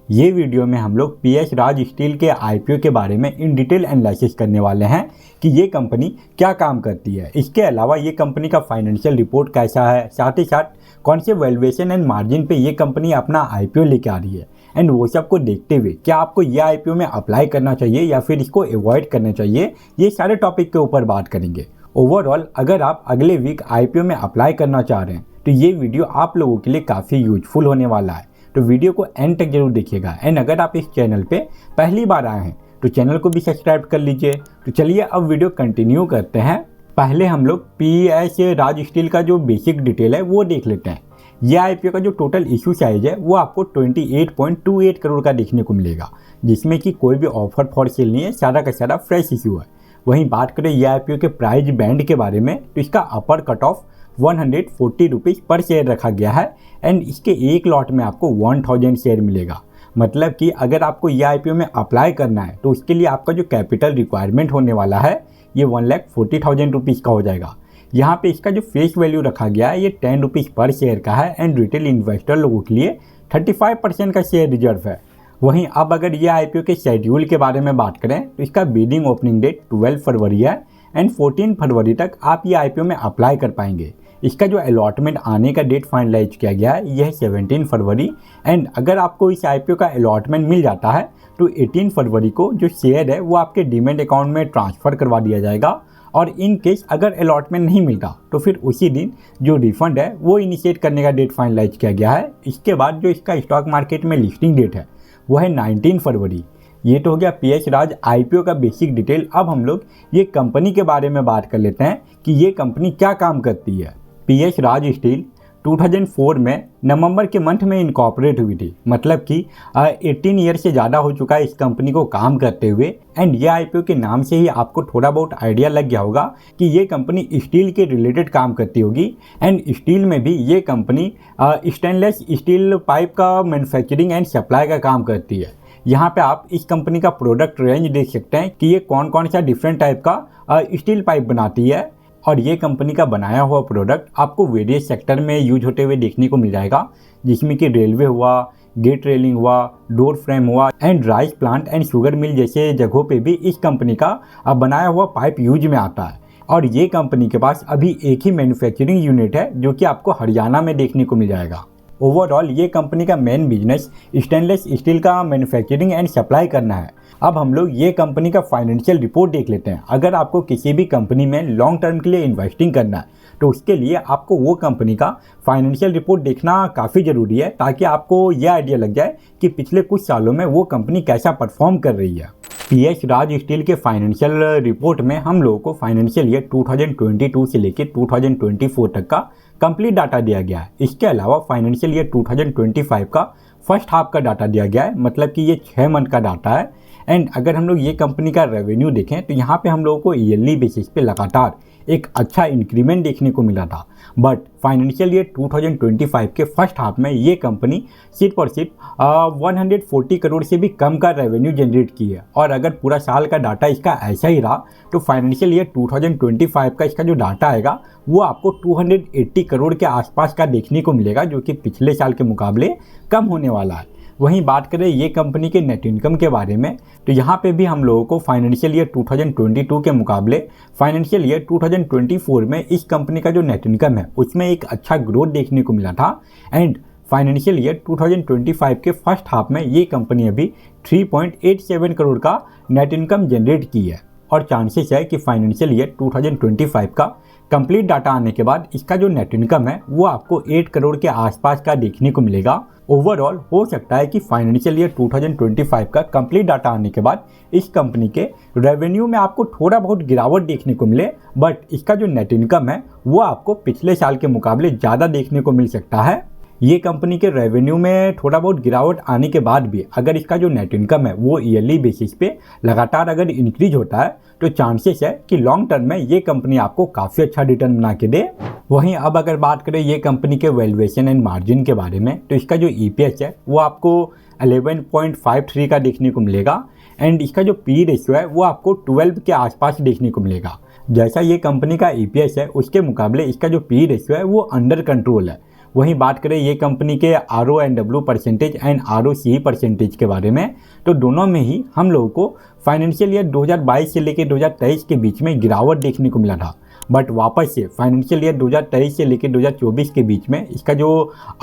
ये वीडियो में हम लोग पीएस राज स्टील के आईपीओ के बारे में इन डिटेल एनालिसिस करने वाले हैं कि ये कंपनी क्या काम करती है। इसके अलावा ये कंपनी का फाइनेंशियल रिपोर्ट कैसा है, साथ ही साथ कौन से वैल्यूएशन एंड मार्जिन पे ये कंपनी अपना आईपीओ लेके आ रही है। एंड वो सब को देखते हुए क्या आपको ये आईपीओ में अप्लाई करना चाहिए या फिर इसको अवॉइड करना चाहिए, ये सारे टॉपिक के ऊपर बात करेंगे। ओवरऑल अगर आप अगले वीक आईपीओ में अप्लाई करना चाह रहे हैं तो ये वीडियो आप लोगों के लिए काफ़ी यूजफुल होने वाला है, तो वीडियो को एंड तक जरूर देखिएगा। एंड अगर आप इस चैनल पे पहली बार आए हैं तो चैनल को भी सब्सक्राइब कर लीजिए। तो चलिए अब वीडियो कंटिन्यू करते हैं। पहले हम लोग पीएस राज स्टील का जो बेसिक डिटेल है वो देख लेते हैं। यह आईपीओ का जो टोटल इशू साइज है वो आपको 28.28 करोड़ का देखने को मिलेगा, जिसमें कि कोई भी ऑफर फॉर सेल नहीं है, सारा का सारा फ्रेश इशू है। वहीं बात करें यह आईपीओ के प्राइस बैंड के बारे में तो इसका अपर कट ऑफ 140 रुपीज़ पर शेयर रखा गया है। एंड इसके एक लॉट में आपको 1000 शेयर मिलेगा। मतलब कि अगर आपको यह आईपीओ में अप्लाई करना है तो उसके लिए आपका जो कैपिटल रिक्वायरमेंट होने वाला है ये 1,40,000 रुपीज़ का हो जाएगा। यहाँ पे इसका जो फेस वैल्यू रखा गया है ये 10 रुपीज़ पर शेयर का है। एंड रिटेल इन्वेस्टर लोगों के लिए 35% का शेयर रिजर्व है। वहीं अब अगर ये आईपीओ के शेड्यूल के बारे में बात करें तो इसका बिडिंग ओपनिंग डेट 12 फरवरी है। एंड 14 फरवरी तक आप ये आईपीओ में अप्लाई कर पाएंगे। इसका जो अलॉटमेंट आने का डेट फाइनलाइज किया गया है यह है 17 फरवरी। एंड अगर आपको इस आईपीओ का अलॉटमेंट मिल जाता है तो 18 फरवरी को जो शेयर है वो आपके डीमैट अकाउंट में ट्रांसफ़र करवा दिया जाएगा। और इन केस अगर अलॉटमेंट नहीं मिलता तो फिर उसी दिन जो रिफंड है वो इनिशिएट करने का डेट फाइनलाइज किया गया है। इसके बाद जो इसका स्टॉक मार्केट में लिस्टिंग डेट है वो है 19 फरवरी। ये तो हो गया पीएस राज आईपीओ का बेसिक डिटेल। अब हम लोग ये कंपनी के बारे में बात कर लेते हैं कि ये कंपनी क्या काम करती है। पीएस राज स्टील 2004 में नवंबर के मंथ में इनकॉर्पोरेट हुई थी। मतलब कि 18 ईयर से ज़्यादा हो चुका है इस कंपनी को काम करते हुए। एंड ये आईपीओ के नाम से ही आपको थोड़ा बहुत आइडिया लग गया होगा कि ये कंपनी स्टील के रिलेटेड काम करती होगी। एंड स्टील में भी ये कंपनी स्टेनलेस स्टील पाइप का मैन्युफैक्चरिंग एंड सप्लाई का काम करती है। यहाँ पे आप इस कंपनी का प्रोडक्ट रेंज देख सकते हैं कि ये कौन कौन सा डिफरेंट टाइप का स्टील पाइप बनाती है। और ये कंपनी का बनाया हुआ प्रोडक्ट आपको वेरियस सेक्टर में यूज होते हुए देखने को मिल जाएगा, जिसमें कि रेलवे हुआ, गेट रेलिंग हुआ, डोर फ्रेम हुआ and rice plant and sugar mill जैसे जगहों पे भी इस कंपनी का बनाया हुआ पाइप यूज में आता है। और ये कंपनी के पास अभी एक ही मैन्युफैक्चरिंग यूनिट है जो कि आपको हरियाणा में देखने को मिल जाएगा। ओवरऑल ये कंपनी का मेन बिजनेस स्टेनलेस स्टील का मैन्युफैक्चरिंग एंड सप्लाई करना है। अब हम लोग ये कंपनी का फाइनेंशियल रिपोर्ट देख लेते हैं। अगर आपको किसी भी कंपनी में लॉन्ग टर्म के लिए इन्वेस्टिंग करना है तो उसके लिए आपको वो कंपनी का फाइनेंशियल रिपोर्ट देखना काफ़ी ज़रूरी है, ताकि आपको यह आइडिया लग जाए कि पिछले कुछ सालों में वो कंपनी कैसा परफॉर्म कर रही है। पीएस राज स्टील के फाइनेंशियल रिपोर्ट में हम लोगों को फाइनेंशियल ईयर 2022 से लेकर 2024 तक का कंप्लीट डाटा दिया गया है। इसके अलावा फाइनेंशियल ईयर 2025 का फर्स्ट हाफ का डाटा दिया गया है, मतलब कि ये 6 मंथ का डाटा है। एंड अगर हम लोग ये कंपनी का रेवेन्यू देखें तो यहाँ पे हम लोगों को ईयरली बेसिस पे लगातार एक अच्छा इंक्रीमेंट देखने को मिला था। बट फाइनेंशियल ईयर 2025 के फर्स्ट हाफ में ये कंपनी सिर्फ और सिर्फ 140 करोड़ से भी कम का रेवेन्यू जनरेट की है। और अगर पूरा साल का डाटा इसका ऐसा ही रहा तो फाइनेंशियल ईयर 2025 का इसका जो डाटा आएगा वो आपको 280 करोड़ के आसपास का देखने को मिलेगा, जो कि पिछले साल के मुकाबले कम होने वाला है। वहीं बात करें ये कंपनी के नेट इनकम के बारे में तो यहाँ पे भी हम लोगों को फाइनेंशियल ईयर 2022 के मुकाबले फाइनेंशियल ईयर 2024 में इस कंपनी का जो नेट इनकम है उसमें एक अच्छा ग्रोथ देखने को मिला था। एंड फाइनेंशियल ईयर 2025 के फर्स्ट हाफ में ये कंपनी अभी 3.87 करोड़ का नेट इनकम जनरेट की है। और चांसेस है कि फाइनेंशियल ईयर 2025 का कंप्लीट डाटा आने के बाद इसका जो नेट इनकम है वो आपको 8 करोड़ के आसपास का देखने को मिलेगा। ओवरऑल हो सकता है कि फाइनेंशियल ईयर 2025 का कंप्लीट डाटा आने के बाद इस कंपनी के रेवेन्यू में आपको थोड़ा बहुत गिरावट देखने को मिले, बट इसका जो नेट इनकम है वो आपको पिछले साल के मुकाबले ज़्यादा देखने को मिल सकता है। ये कंपनी के रेवेन्यू में थोड़ा बहुत गिरावट आने के बाद भी अगर इसका जो नेट इनकम है वो ईयरली बेसिस पे लगातार अगर इंक्रीज होता है तो चांसेस है कि लॉन्ग टर्म में ये कंपनी आपको काफ़ी अच्छा रिटर्न बना के दे। वहीं अब अगर बात करें ये कंपनी के वैल्यूएशन एंड मार्जिन के बारे में तो इसका जो ईपीएस है वो आपको 11.53 का देखने को मिलेगा। एंड इसका जो पी रेशियो है वो आपको 12 के आसपास देखने को मिलेगा। जैसा ये कंपनी का ईपीएस है उसके मुकाबले इसका जो पी रेशियो है वो अंडर कंट्रोल है। वहीं बात करें ये कंपनी के RONW percentage and ROCE percentage के बारे में, तो दोनों में ही हम लोगों को फाइनेंशियल ईयर 2022 से लेकर 2023 के बीच में गिरावट देखने को मिला था। बट वापस से फाइनेंशियल ईयर 2023 से लेकर 2024 के बीच में इसका जो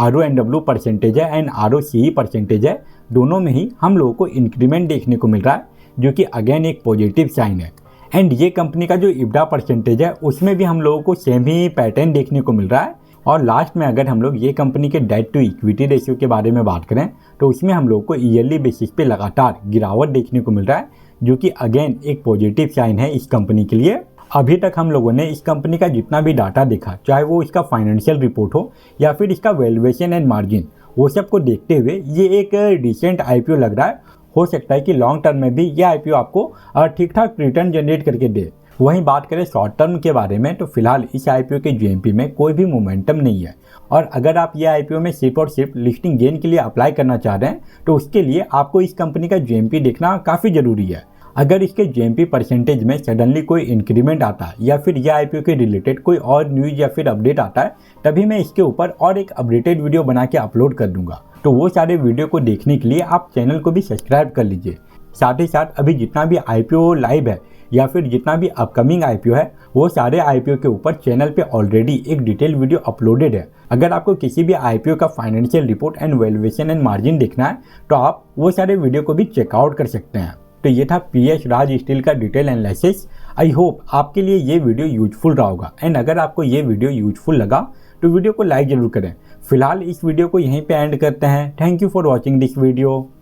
RONW परसेंटेज है एंड ROCE परसेंटेज है, दोनों में ही हम लोगों को इंक्रीमेंट देखने को मिल रहा है, जो कि अगेन एक पॉजिटिव साइन है। एंड ये कंपनी का जो EBITDA परसेंटेज है उसमें भी हम लोगों को सेम ही पैटर्न देखने को मिल रहा है। और लास्ट में अगर हम लोग ये कंपनी के डेट टू इक्विटी रेशियो के बारे में बात करें, तो उसमें हम लोग को ईयरली बेसिस पे लगातार गिरावट देखने को मिल रहा है, जो कि अगेन एक पॉजिटिव साइन है इस कंपनी के लिए। अभी तक हम लोगों ने इस कंपनी का जितना भी डाटा देखा, चाहे वो इसका फाइनेंशियल रिपोर्ट हो या फिर इसका वैल्यूएशन एंड मार्जिन, वो सब को देखते हुए ये एक डिसेंट IPO लग रहा है। हो सकता है कि लॉन्ग टर्म में भी ये IPO आपको ठीक ठाक रिटर्न जनरेट करके दे। वहीं बात करें शॉर्ट टर्म के बारे में, तो फिलहाल इस IPO के GMP में कोई भी मोमेंटम नहीं है। और अगर आप ये IPO में सिर्फ और सिर्फ लिस्टिंग गेन के लिए अप्लाई करना चाह रहे हैं, तो उसके लिए आपको इस कंपनी का GMP देखना काफ़ी ज़रूरी है। अगर इसके GMP परसेंटेज में सडनली कोई इंक्रीमेंट आता है या फिर यह IPO के रिलेटेड कोई और न्यूज़ या फिर अपडेट आता है, तभी मैं इसके ऊपर और एक अपडेटेड वीडियो बना के अपलोड कर दूंगा। तो वो सारे वीडियो को देखने के लिए आप चैनल को भी सब्सक्राइब कर लीजिए। साथ ही साथ अभी जितना भी IPO लाइव है या फिर जितना भी अपकमिंग IPO है, वो सारे IPO के ऊपर चैनल पे ऑलरेडी एक डिटेल वीडियो अपलोडेड है। अगर आपको किसी भी IPO का financial report and valuation and margin देखना है, तो आप वो सारे वीडियो को भी चेकआउट कर सकते हैं। तो ये था PS राज स्टील का डिटेल एनालिसिस। आई होप आपके लिए ये वीडियो यूजफुल रहा होगा। एंड अगर आपको ये वीडियो यूजफुल लगा तो वीडियो को लाइक जरूर करें। फिलहाल इस वीडियो को यहीं पे एंड करते हैं। Thank you for watching this video.